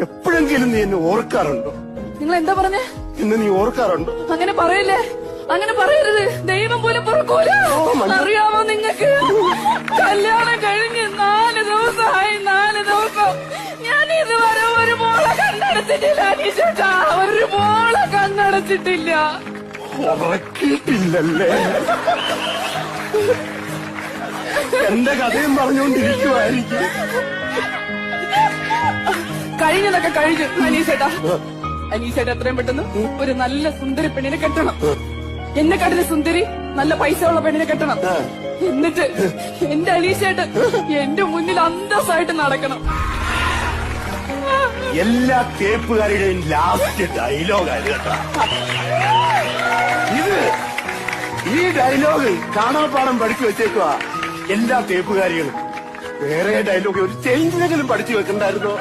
എപ്പോഴെങ്കിലും നീ എന്നെ ഓർക്കാറുണ്ടോ? നിങ്ങൾ എന്താ പറഞ്ഞേ? എന്നെ നീ ഓർക്കാറുണ്ടോ? അങ്ങനെ പറയല്ലേ, അങ്ങനെ പറയരുത്. ദൈവം പോലും പൊറുക്കൂല. അറിയാമോ നിങ്ങൾക്ക്, കല്യാണം കഴിഞ്ഞ് 4 ദിവസമായി. 4 ദിവസം ഞാൻ ഇതുവരെ ഒരു മോളെ കണ്ണടച്ചിട്ടില്ല അനീഷേട്ടാ, ഒരു മോളെ കണ്ണടച്ചിട്ടില്ല. ഉറക്കിയിട്ടില്ലല്ലേ? എന്റെ കഥയും പറഞ്ഞുകൊണ്ടിരിക്കുവായിരിക്കും. കഴിഞ്ഞതൊക്കെ കഴിഞ്ഞു അനീഷേട്ടാ. അനീഷേട്ട എത്രയും പെട്ടെന്ന് ഒരു നല്ല സുന്ദരി പെണ്ണിനെ കെട്ടണം. എന്നെ കണ്ടിന് സുന്ദരി നല്ല പൈസ ഉള്ള പെണ്ണിനെ കെട്ടണം. എന്നിട്ട് എന്റെ അനീഷേട്ടൻ എന്റെ മുന്നിൽ അന്തസ്സായിട്ട് നടക്കണം. എല്ലാ തേപ്പുകാരുടെയും ലാസ്റ്റ് ഡയലോഗാണ് കേട്ടോ ഇത്. ഈ ഡയലോഗ് കാണാപ്പാടം പഠിച്ചു വെച്ചേക്കുവാ എല്ലാ തേപ്പുകാരികളും. വേറെ ഡയലോഗ് ഒരു ചേഞ്ചിനെങ്കിലും പഠിച്ചു വെക്കണ്ടായിരുന്നോ?